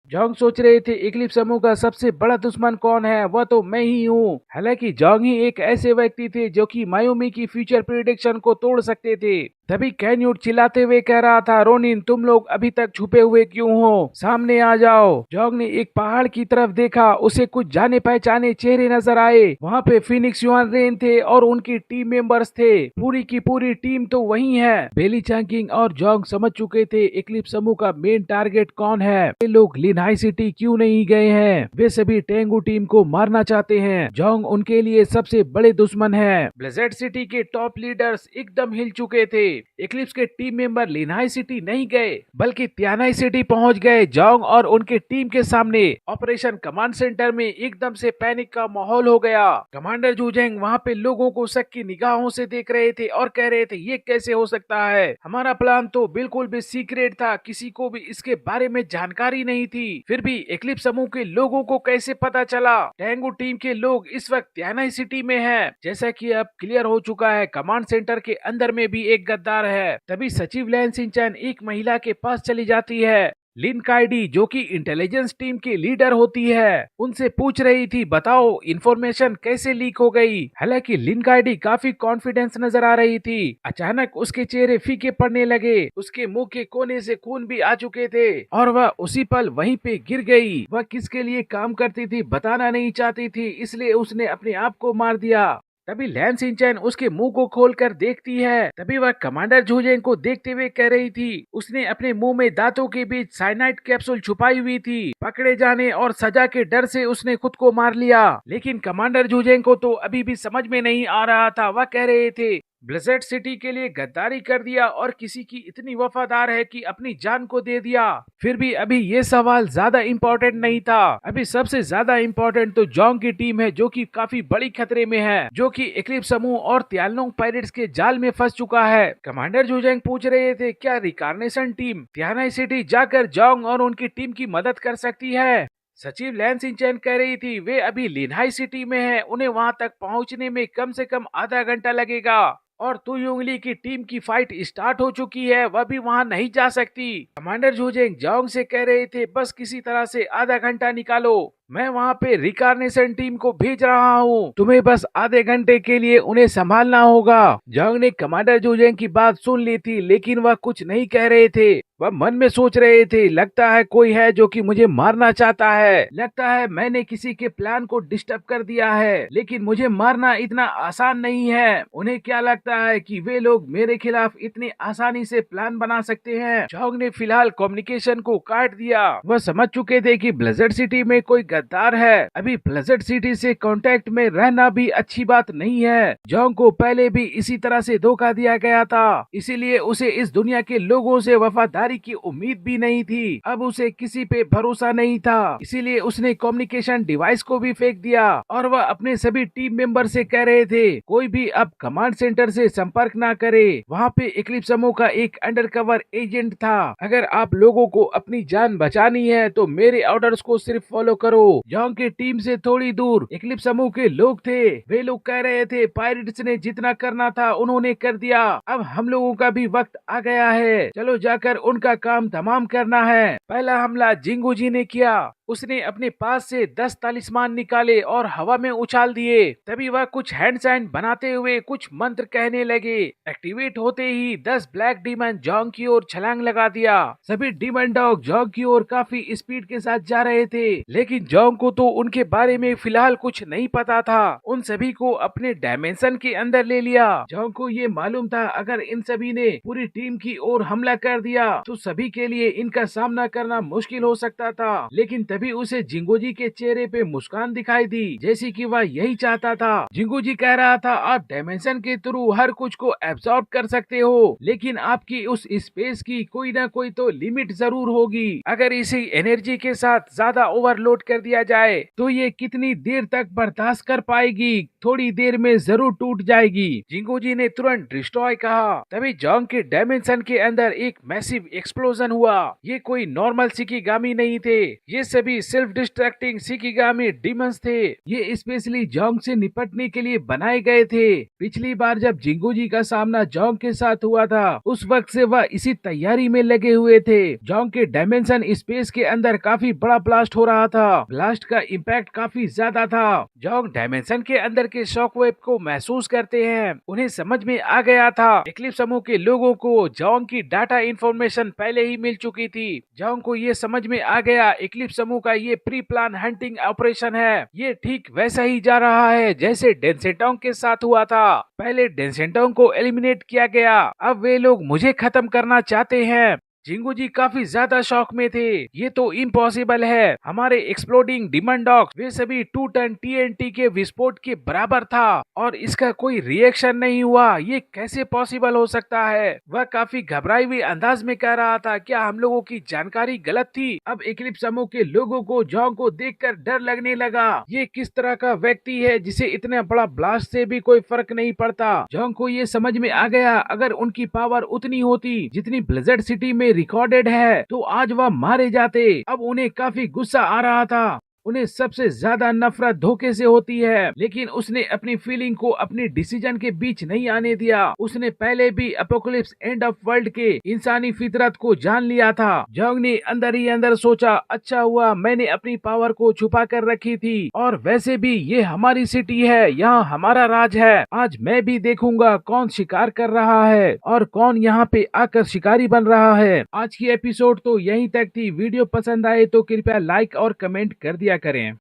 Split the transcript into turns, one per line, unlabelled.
Jong सोच रहे थे इक्लिप्स समूह का सबसे बड़ा दुश्मन कौन है, वह तो मैं ही हूँ। हालांकि जोंग ही एक ऐसे व्यक्ति थे जो कि मायोमी की फ्यूचर प्रिडिक्शन को तोड़ सकते थे। तभी कैन्यूट चिल्लाते हुए कह रहा था, रोनिन तुम लोग अभी तक छुपे हुए क्यों हो, सामने आ जाओ। जोंग ने एक पहाड़ की तरफ देखा, उसे कुछ जाने पहचाने चेहरे नजर आए। वहाँ पे फिनिक्स युआन रेन थे और उनकी टीम मेंबर्स थे। पूरी की पूरी टीम तो वही है। बेली चैंकिंग और जोंग समझ चुके थे इक्लिप्स समूह का मेन टारगेट कौन है। वे लोग लिनहाई सिटी क्यों नहीं गए हैं, वे सभी टेंगू टीम को मारना चाहते हैं। जोंग उनके लिए सबसे बड़े दुश्मन है। ब्लिज़र्ड सिटी के टॉप लीडर्स एकदम हिल चुके थे। इक्लिप्स के टीम मेंबर लिनहाई सिटी नहीं गए बल्कि त्यानाई सिटी पहुंच गए। जोंग और उनके टीम के सामने ऑपरेशन कमांड सेंटर में एकदम से पैनिक का माहौल हो गया। कमांडर जूजेंग वहां पे लोगों को शक की निगाहों से देख रहे थे और कह रहे थे, ये कैसे हो सकता है, हमारा प्लान तो बिल्कुल भी सीक्रेट था, किसी को भी इसके बारे में जानकारी नहीं थी। फिर भी इक्लिप्स समूह के लोगों को कैसे पता चला। टेंगू टीम के लोग इस वक्त त्यानाई सिटी में है। जैसा कि अब क्लियर हो चुका है, कमांड सेंटर के अंदर में भी एक गद्दार है। तभी सचिव लैन सिंचन एक महिला के पास चली जाती है। लिन काइडी जो कि इंटेलिजेंस टीम की लीडर होती है, उनसे पूछ रही थी, बताओ इन्फॉर्मेशन कैसे लीक हो गई। हालांकि लिन काइडी काफी कॉन्फिडेंस नजर आ रही थी। अचानक उसके चेहरे फीके पड़ने लगे, उसके मुंह के कोने से खून भी आ चुके थे और वह उसी पल वहीं पे गिर गई। वह किसके लिए काम करती थी बताना नहीं चाहती थी, इसलिए उसने अपने आप को मार दिया। तभी लैन सिंचन उसके मुंह को खोलकर देखती है। तभी वह कमांडर जूजेंग को देखते हुए कह रही थी, उसने अपने मुंह में दांतों के बीच साइनाइड कैप्सूल छुपाई हुई थी। पकड़े जाने और सजा के डर से उसने खुद को मार लिया। लेकिन कमांडर जूजेंग को तो अभी भी समझ में नहीं आ रहा था। वह कह रहे थे, ब्लिज़र्ड सिटी के लिए गद्दारी कर दिया और किसी की इतनी वफादार है कि अपनी जान को दे दिया। फिर भी अभी ये सवाल ज्यादा इम्पोर्टेंट नहीं था। अभी सबसे ज्यादा इम्पोर्टेंट तो जोंग की टीम है, जो कि काफी बड़ी खतरे में है, जो कि इक्लिप्स समूह और तियानलोंग पायरेट्स के जाल में फंस चुका है। कमांडर जूजेंग पूछ रहे थे, क्या रिकार्नेशन टीम त्यानाई सिटी जाकर जोंग और उनकी टीम की मदद कर सकती है। सचिव लैन सिंचन कह रही थी, वे अभी लिनहाई सिटी में है, उन्हें वहां तक पहुंचने में कम से कम आधा घंटा लगेगा और तु युंगली की टीम की फाइट स्टार्ट हो चुकी है, वह भी वहां नहीं जा सकती। कमांडर जूजेंग जोंग से कह रहे थे, बस किसी तरह से आधा घंटा निकालो, मैं वहाँ पे रिकार्नेशन टीम को भेज रहा हूँ, तुम्हें बस आधे घंटे के लिए उन्हें संभालना होगा। जोंग ने कमांडर जूजेंग की बात सुन ली थी, लेकिन वह कुछ नहीं कह रहे थे। वह मन में सोच रहे थे, लगता है कोई है जो कि मुझे मारना चाहता है, लगता है मैंने किसी के प्लान को डिस्टर्ब कर दिया है, लेकिन मुझे मारना इतना आसान नहीं है। उन्हें क्या लगता है कि वे लोग मेरे खिलाफ इतनी आसानी से प्लान बना सकते हैं। जोंग ने फिलहाल कम्युनिकेशन को काट दिया। वह समझ चुके थे कि ब्लिज़र्ड सिटी में कोई गद्दार है। अभी ब्लिज़र्ड सिटी से कांटेक्ट में रहना भी अच्छी बात नहीं है। जोंग को पहले भी इसी तरह से धोखा दिया गया था, इसीलिए उसे इस दुनिया के लोगों से वफादारी की उम्मीद भी नहीं थी। अब उसे किसी पे भरोसा नहीं था, इसीलिए उसने कम्युनिकेशन डिवाइस को भी फेंक दिया और वह अपने सभी टीम मेंबर से कह रहे थे, कोई भी अब कमांड सेंटर से संपर्क ना करे। वहाँ पे इक्लिप्स समूह का एक अंडरकवर एजेंट था। अगर आप लोगों को अपनी जान बचानी है तो मेरे ऑर्डर्स को सिर्फ फॉलो करो। जोंग की टीम से थोड़ी दूर इक्लिप्स समूह के लोग थे। वे लोग कह रहे थे, पायरेट्स ने जितना करना था उन्होंने कर दिया, अब हम लोगों का भी वक्त आ गया है, चलो जाकर उनका काम तमाम करना है। पहला हमला जिंगू जी ने किया। उसने अपने पास से 10 तालिस्मान निकाले और हवा में उछाल दिए। तभी वह कुछ हैंड साइन बनाते हुए कुछ मंत्र कहने लगे। एक्टिवेट होते ही 10 ब्लैक डीमन जोंग की ओर छलांग लगा दिया। सभी डीमन डॉग जोंग की ओर काफी स्पीड के साथ जा रहे थे, लेकिन जोंग को तो उनके बारे में फिलहाल कुछ नहीं पता था। उन सभी को अपने डायमेंशन के अंदर ले लिया। जोंग को ये मालूम था, अगर इन सभी ने पूरी टीम की ओर हमला कर दिया तो सभी के लिए इनका सामना करना मुश्किल हो सकता था। लेकिन तभी उसे जिंगू जी के चेहरे पे मुस्कान दिखाई दी, जैसे कि वह यही चाहता था। जिंगू जी कह रहा था, आप डायमेंशन के थ्रू हर कुछ को एब्सॉर्ब कर सकते हो, लेकिन आपकी उस स्पेस की कोई ना कोई तो लिमिट जरूर होगी। अगर इसी एनर्जी के साथ ज्यादा ओवरलोड कर दिया जाए तो ये कितनी देर तक बर्दाश्त कर पाएगी, थोड़ी देर में जरूर टूट जाएगी। जिंगू जी ने तुरंत डिस्ट्रॉय कहा। तभी जोंग के डायमेंशन के अंदर एक मैसिव एक्सप्लोजन हुआ। ये कोई नॉर्मल शिकिगामी नहीं थे, ये सभी सभी सेल्फ डिस्ट्रैक्टिंग शिकिगामी डीमंस थे। ये स्पेशली जोंग से निपटने के लिए बनाए गए थे। पिछली बार जब जिंगूजी का सामना जोंग के साथ हुआ था, उस वक्त से वह इसी तैयारी में लगे हुए थे। जोंग के डायमेंशन स्पेस के अंदर काफी बड़ा ब्लास्ट हो रहा था। ब्लास्ट का इम्पैक्ट काफी ज्यादा था। जोंग डायमेंशन के अंदर के शॉकवेव को महसूस करते हैं। उन्हें समझ में आ गया था एक्लिप्स समूह के लोगों को जोंग की डाटा इंफॉर्मेशन पहले ही मिल चुकी थी। जोंग को ये समझ में आ गया एक्लिप्स समूह का ये प्री प्लान हंटिंग ऑपरेशन है। ये ठीक वैसा ही जा रहा है जैसे डेंसेटोंग के साथ हुआ था। पहले डेंसेटोंग को एलिमिनेट किया गया, अब वे लोग मुझे खत्म करना चाहते हैं। जिंगूजी काफी ज्यादा शॉक में थे। ये तो इम्पॉसिबल है। हमारे एक्सप्लोडिंग डिमन डॉग्स वे सभी 2 टन टीएनटी के विस्फोट के बराबर था और इसका कोई रिएक्शन नहीं हुआ। ये कैसे पॉसिबल हो सकता है? वह काफी घबराई हुई अंदाज में कह रहा था, क्या हम लोगों की जानकारी गलत थी? अब एक्लिप्स समूह के लोगों को जोंग को देखकर डर लगने लगा। ये किस तरह का व्यक्ति है जिसे इतना बड़ा ब्लास्ट से भी कोई फर्क नहीं पड़ता? जोंग को ये समझ में आ गया, अगर उनकी पावर उतनी होती जितनी ब्लिज़र्ड सिटी में रिकॉर्डेड है तो आज वह मारे जाते। अब उन्हें काफी गुस्सा आ रहा था। उन्हें सबसे ज्यादा नफरत धोखे से होती है, लेकिन उसने अपनी फीलिंग को अपने डिसीजन के बीच नहीं आने दिया। उसने पहले भी अपोकलिप्स एंड ऑफ वर्ल्ड के इंसानी फितरत को जान लिया था। जोंग ने अंदर ही अंदर सोचा, अच्छा हुआ मैंने अपनी पावर को छुपा कर रखी थी, और वैसे भी ये हमारी सिटी है, यहाँ हमारा राज है। आज मैं भी देखूंगा कौन शिकार कर रहा है और कौन यहाँ पे आकर शिकारी बन रहा है। आज की एपिसोड तो यहीं तक थी। वीडियो पसंद आए तो कृपया लाइक और कमेंट कर दिया करें।